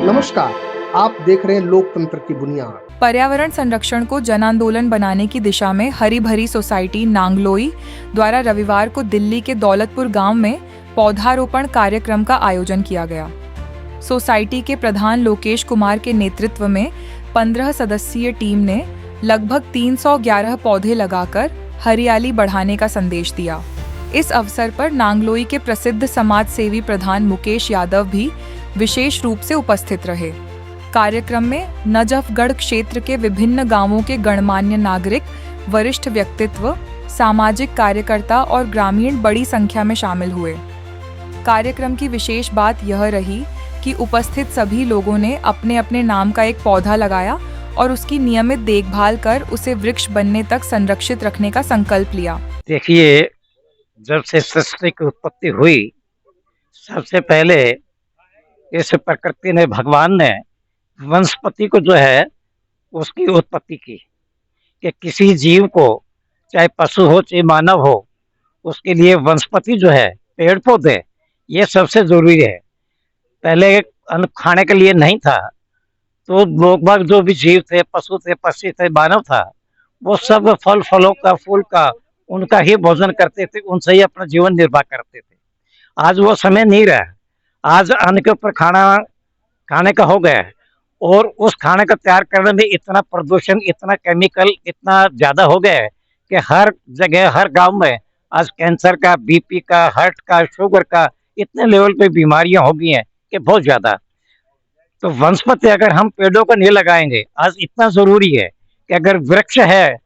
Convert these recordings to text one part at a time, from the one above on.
नमस्कार, आप देख रहे हैं लोकतंत्र की बुनियाद। पर्यावरण संरक्षण को जन आंदोलन बनाने की दिशा में हरी भरी सोसाइटी नांगलोई द्वारा रविवार को दिल्ली के दौलतपुर गांव में पौधारोपण कार्यक्रम का आयोजन किया गया। सोसाइटी के प्रधान लोकेश कुमार के नेतृत्व में 15 सदस्यीय टीम ने लगभग 311 पौधे लगाकर हरियाली बढ़ाने का संदेश दिया। इस अवसर पर नांगलोई के प्रसिद्ध समाज सेवी प्रधान मुकेश यादव भी विशेष रूप से उपस्थित रहे। कार्यक्रम में नजफगढ़ क्षेत्र के विभिन्न गांवों के गणमान्य नागरिक, वरिष्ठ व्यक्तित्व, सामाजिक कार्यकर्ता और ग्रामीण बड़ी संख्या में शामिल हुए। कार्यक्रम की विशेष बात यह रही कि उपस्थित सभी लोगों ने अपने अपने नाम का एक पौधा लगाया और उसकी नियमित देखभाल कर उसे वृक्ष बनने तक संरक्षित रखने का संकल्प लिया। देखिए, जब से सृष्टि की उत्पत्ति हुई, सबसे पहले इस प्रकृति ने, भगवान ने वनस्पति को जो है उसकी उत्पत्ति की कि किसी जीव को, चाहे पशु हो चाहे मानव हो, उसके लिए वनस्पति जो है, पेड़ पौधे, ये सबसे जरूरी है। पहले अन्न खाने के लिए नहीं था, तो लोग बाग जो भी जीव थे, पशु थे, पक्षी थे, मानव था, वो सब फल फलों का, फूल का, उनका ही भोजन करते थे, उनसे ही अपना जीवन निर्वाह करते थे। आज वो समय नहीं रहा। आज अन्न के ऊपर खाने का हो गया है, और उस खाने का तैयार करने में इतना प्रदूषण, इतना केमिकल, इतना ज्यादा हो गया है कि हर जगह, हर गांव में आज कैंसर का, बीपी का, हार्ट का, शुगर का, इतने लेवल पे बीमारियां हो गई हैं कि बहुत ज्यादा। तो वनस्पति अगर हम पेड़ों को नहीं लगाएंगे, आज इतना जरूरी है कि अगर वृक्ष है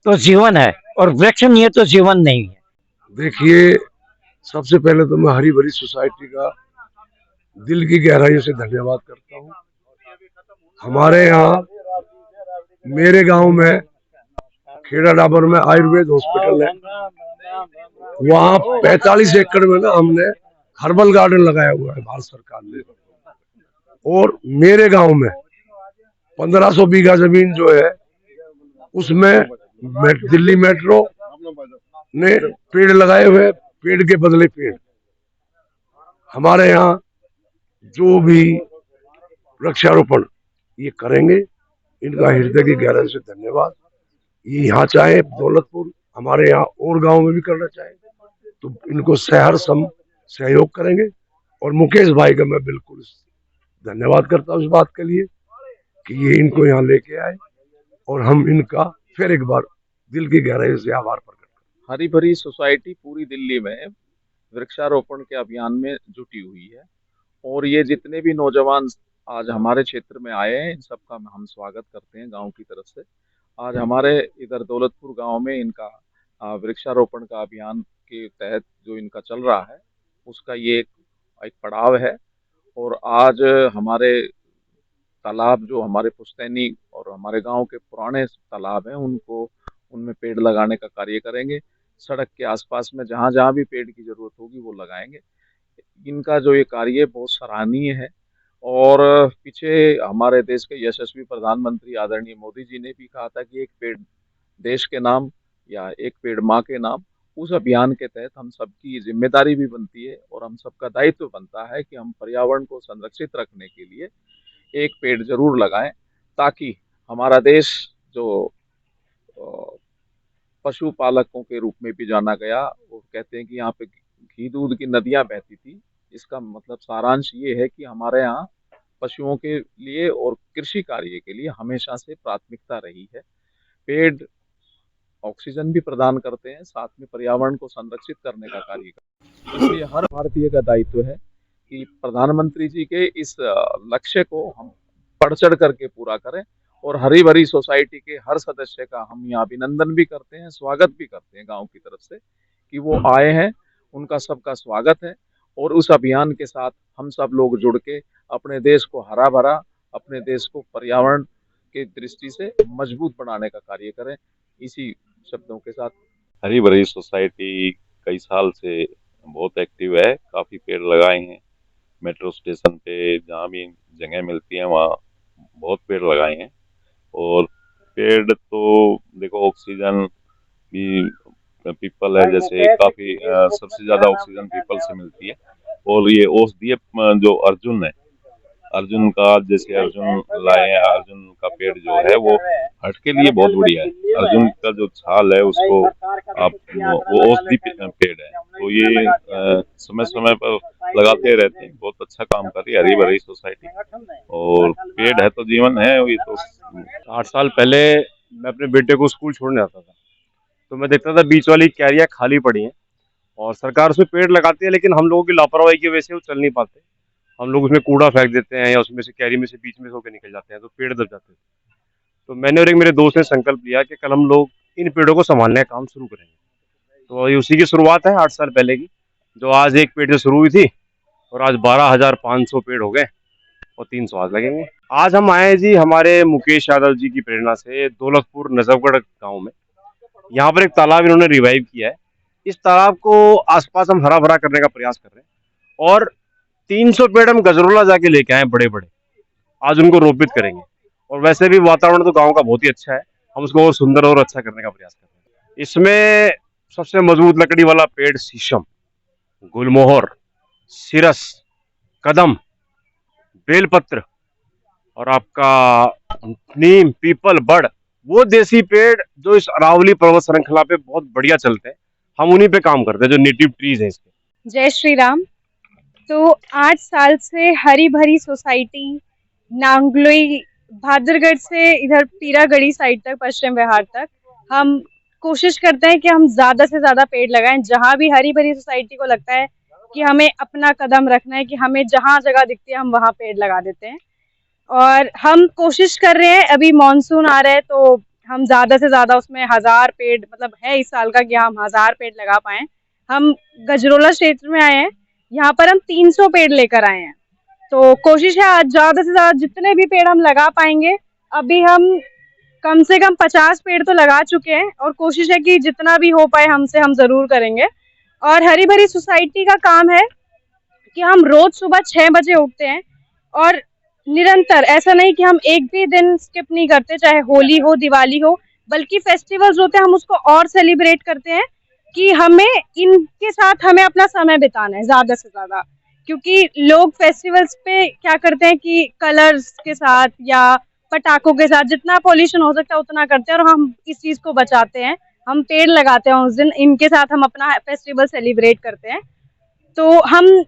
तो जीवन है, और वृक्ष नहीं है तो जीवन नहीं है। देखिए, सबसे पहले तो मैं हरी भरी सोसाइटी का दिल की गहराइयों से धन्यवाद करता हूँ। हमारे यहाँ, मेरे गांव में, खेड़ा डाबर में आयुर्वेद हॉस्पिटल है। वहाँ 45 एकड़ में ना हमने हर्बल गार्डन लगाया हुआ है भारत सरकार ने। और मेरे गांव में 1500 बीघा जमीन जो है, उसमें दिल्ली मेट्रो ने पेड़ लगाए हुए, पेड़ के बदले पेड़। हमारे यहाँ जो भी वृक्षारोपण ये करेंगे, इनका हृदय की गहराई से धन्यवाद। ये यहाँ चाहे दौलतपुर, हमारे यहाँ और गांव में भी करना चाहे तो इनको सहयोग करेंगे। और मुकेश भाई का मैं बिल्कुल धन्यवाद करता हूँ इस बात के लिए कि ये इनको यहाँ लेके आए, और हम इनका फिर एक बार दिल की गहराई से आभार प्रकट करते हैं। हरी भरी सोसाइटी पूरी दिल्ली में वृक्षारोपण के अभियान में जुटी हुई है, और ये जितने भी नौजवान आज हमारे क्षेत्र में आए हैं, इन सबका हम स्वागत करते हैं गांव की तरफ से। आज हमारे इधर दौलतपुर गांव में इनका वृक्षारोपण का अभियान के तहत जो इनका चल रहा है, उसका ये एक पड़ाव है। और आज हमारे तालाब, जो हमारे पुश्तैनी और हमारे गांव के पुराने तालाब हैं, उनमें पेड़ लगाने का कार्य करेंगे। सड़क के आसपास में जहाँ जहाँ भी पेड़ की जरूरत होगी वो लगाएंगे। इनका जो ये कार्य बहुत सराहनीय है, और पीछे हमारे देश के यशस्वी प्रधानमंत्री आदरणीय मोदी जी ने भी कहा था कि एक पेड़ देश के नाम या एक पेड़ माँ के नाम। उस अभियान के तहत हम सबकी जिम्मेदारी भी बनती है और हम सबका दायित्व बनता है कि हम पर्यावरण को संरक्षित रखने के लिए एक पेड़ जरूर लगाएं, ताकि हमारा देश, जो पशुपालकों के रूप में भी जाना गया, वो कहते हैं कि यहाँ पे घी दूध की नदियां बहती थी। इसका मतलब सारांश ये है कि हमारे यहाँ पशुओं के लिए और कृषि कार्य के लिए हमेशा से प्राथमिकता रही है। पेड़ ऑक्सीजन भी प्रदान करते हैं, साथ में पर्यावरण को संरक्षित करने का कार्य करते हैं। इसलिए हर भारतीय का दायित्व है कि प्रधानमंत्री जी के इस लक्ष्य को हम बढ़ चढ़ करके पूरा करें। और हरी भरी सोसाइटी के हर सदस्य का हम यहाँ अभिनंदन भी करते हैं, स्वागत भी करते हैं गांव की तरफ से कि वो आए हैं। उनका सबका स्वागत है, और उस अभियान के साथ हम सब लोग जुड़ के अपने देश को हरा भरा, अपने देश को पर्यावरण के दृष्टि से मजबूत बनाने का कार्य करें। इसी शब्दों के साथ हरी भरी सोसाइटी कई साल से बहुत एक्टिव है, काफी पेड़ लगाए हैं। मेट्रो स्टेशन पे जहाँ भी जगह मिलती है वहाँ बहुत पेड़ लगाए हैं। और पेड़ तो देखो, ऑक्सीजन भी पीपल है, जैसे काफी सबसे ज्यादा ऑक्सीजन पीपल से मिलती है। और ये औषधीय जो अर्जुन है, अर्जुन का, जैसे अर्जुन लाए हैं, अर्जुन का पेड़ जो है वो हट के लिए बहुत बढ़िया है। अर्जुन का जो छाल है उसको आप वो औषधि पेड़ है, तो ये समय समय पर लगाते रहते हैं। बहुत अच्छा काम कर रही है हरी भरी सोसाइटी, और पेड़ है तो जीवन है। ये तो 8 साल पहले मैं अपने बेटे को स्कूल छोड़ने आता था, तो मैं देखता था बीच वाली क्यारियां खाली पड़ी हैं और सरकार उसमें पेड़ लगाती है, लेकिन हम लोगों की लापरवाही की वजह से वो चल नहीं पाते। हम लोग उसमें कूड़ा फेंक देते हैं या उसमें से क्यारी में से बीच में से होकर निकल जाते हैं, तो पेड़ दब जाते हैं। तो मैंने और एक मेरे दोस्त ने संकल्प लिया कि कल हम लोग इन पेड़ों को संभालने का काम शुरू करेंगे। तो ये उसी की शुरुआत है 8 साल पहले की, जो आज एक पेड़ से शुरू हुई थी और आज 12,500 पेड़ हो गए और 300 आज लगेंगे। आज हम आए जी हमारे मुकेश यादव जी की प्रेरणा से दौलतपुर नजफगढ़ गांव में। यहाँ पर एक तालाब इन्होंने रिवाइव किया है। इस तालाब को आसपास हम हरा भरा करने का प्रयास कर रहे हैं और 300 पेड़ हम गजरोला जाके लेके आए बड़े बड़े, आज उनको रोपित करेंगे। और वैसे भी वातावरण तो गांव का बहुत ही अच्छा है, हम उसको और सुंदर और अच्छा करने का प्रयास कर रहे हैं। इसमें सबसे मजबूत लकड़ी वाला पेड़ शीशम, गुलमोहर, सिरस, कदम, बेलपत्र और आपका नीम, पीपल, बड़, वो देसी पेड़ जो इस अरावली पर्वत श्रृंखला पे बहुत बढ़िया चलते हैं, हम उन्हीं पे काम करते हैं, जो नेटिव ट्रीज हैं इसके। जय श्री राम। तो 8 साल से हरी भरी सोसाइटी नांगलोई, भादरगढ़ से इधर पीरागढ़ी साइड तक, पश्चिम बिहार तक, हम कोशिश करते हैं कि हम ज़्यादा से ज़्यादा पेड़ लगाएं। जहाँ भी हरी भरी सोसाइटी को लगता है कि हमें अपना कदम रखना है, कि हमें जहाँ जगह दिखती है हम वहाँ पेड़ लगा देते हैं। और हम कोशिश कर रहे हैं, अभी मॉनसून आ रहा है तो हम ज़्यादा से ज़्यादा उसमें 1000 पेड़, मतलब है इस साल का कि हम 1000 पेड़ लगा पाएँ। हम गजरोला क्षेत्र में आए हैं, यहाँ पर हम 300 पेड़ लेकर आए हैं। तो कोशिश है आज ज़्यादा से ज़्यादा जितने भी पेड़ हम लगा पाएंगे। अभी हम कम से कम 50 पेड़ तो लगा चुके हैं और कोशिश है कि जितना भी हो पाए हमसे हम ज़रूर करेंगे। और हरी भरी सोसाइटी का काम है कि हम रोज़ सुबह 6 बजे उठते हैं और निरंतर, ऐसा नहीं कि हम एक भी दिन स्किप नहीं करते, चाहे होली हो, दिवाली हो, बल्कि फेस्टिवल्स होते हैं हम उसको और सेलिब्रेट करते हैं कि हमें इनके साथ हमें अपना समय बिताना है ज़्यादा से ज़्यादा। क्योंकि लोग फेस्टिवल्स पे क्या करते हैं कि कलर्स के साथ या पटाखों के साथ जितना पॉल्यूशन हो सकता है उतना करते हैं, और हम इस चीज़ को बचाते हैं। हम पेड़ लगाते हैं उस दिन, इनके साथ हम अपना फेस्टिवल सेलिब्रेट करते हैं। तो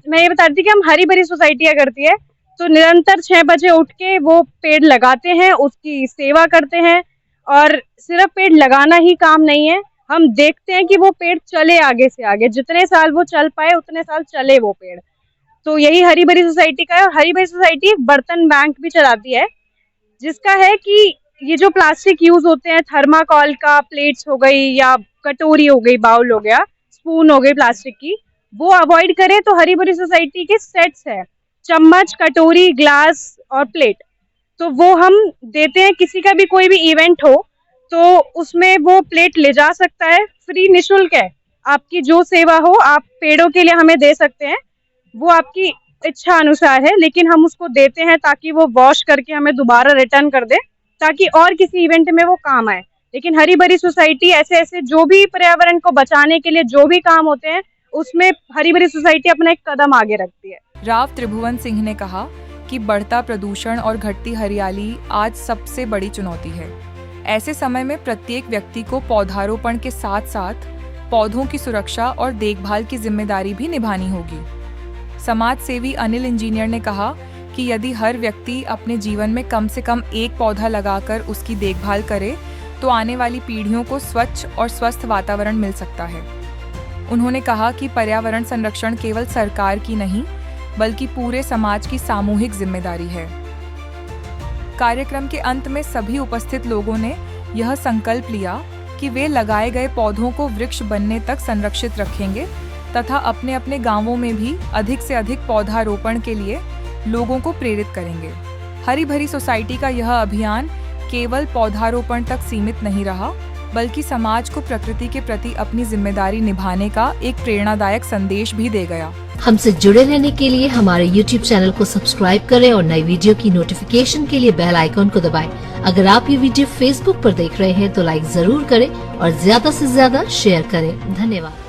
मैं ये बता रही थी कि हम हरी भरी सोसाइटियाँ करती है, तो निरंतर 6 बजे उठ के वो पेड़ लगाते हैं, उसकी सेवा करते हैं। और सिर्फ पेड़ लगाना ही काम नहीं है, हम देखते हैं कि वो पेड़ चले आगे से आगे, जितने साल वो चल पाए उतने साल चले वो पेड़। तो यही हरी भरी सोसाइटी का है। और हरी भरी सोसाइटी एक बर्तन बैंक भी चलाती है, जिसका है कि ये जो प्लास्टिक यूज होते हैं, थर्माकोल का प्लेट्स हो गई या कटोरी हो गई, बाउल हो गया, स्पून हो गई प्लास्टिक की, वो अवॉइड करें। तो हरी भरी सोसाइटी के सेट्स है, चम्मच, कटोरी, ग्लास और प्लेट, तो वो हम देते हैं। किसी का भी कोई भी इवेंट हो तो उसमें वो प्लेट ले जा सकता है, फ्री, निःशुल्क है। आपकी जो सेवा हो आप पेड़ों के लिए हमें दे सकते हैं, वो आपकी इच्छा अनुसार है, लेकिन हम उसको देते हैं ताकि वो वॉश करके हमें दोबारा रिटर्न कर दे, ताकि और किसी इवेंट में वो काम आए। लेकिन हरी भरी सोसाइटी ऐसे जो भी पर्यावरण को बचाने के लिए जो भी काम होते हैं, उसमें हरी भरी सोसाइटी अपना एक कदम आगे रखती है। राव त्रिभुवन सिंह ने कहा कि बढ़ता प्रदूषण और घटती हरियाली आज सबसे बड़ी चुनौती है। ऐसे समय में प्रत्येक व्यक्ति को पौधारोपण के साथ साथ पौधों की सुरक्षा और देखभाल की जिम्मेदारी भी निभानी होगी। समाज सेवी अनिल इंजीनियर ने कहा कि यदि हर व्यक्ति अपने जीवन में कम से कम एक पौधा लगाकर उसकी देखभाल करे तो आने वाली पीढ़ियों को स्वच्छ और स्वस्थ वातावरण मिल सकता है। उन्होंने कहा कि पर्यावरण संरक्षण केवल सरकार की नहीं बल्कि पूरे समाज की सामूहिक जिम्मेदारी है। कार्यक्रम के अंत में सभी उपस्थित लोगों ने यह संकल्प लिया कि वे लगाए गए पौधों को वृक्ष बनने तक संरक्षित रखेंगे तथा अपने अपने गांवों में भी अधिक से अधिक पौधारोपण के लिए लोगों को प्रेरित करेंगे। हरी भरी सोसाइटी का यह अभियान केवल पौधारोपण तक सीमित नहीं रहा, बल्कि समाज को प्रकृति के प्रति अपनी जिम्मेदारी निभाने का एक प्रेरणादायक संदेश भी दे गया। हमसे जुड़े रहने के लिए हमारे YouTube चैनल को सब्सक्राइब करें और नई वीडियो की नोटिफिकेशन के लिए बेल आइकॉन को दबाएं। अगर आप ये वीडियो Facebook पर देख रहे हैं तो लाइक जरूर करें और ज्यादा से ज्यादा शेयर करें। धन्यवाद।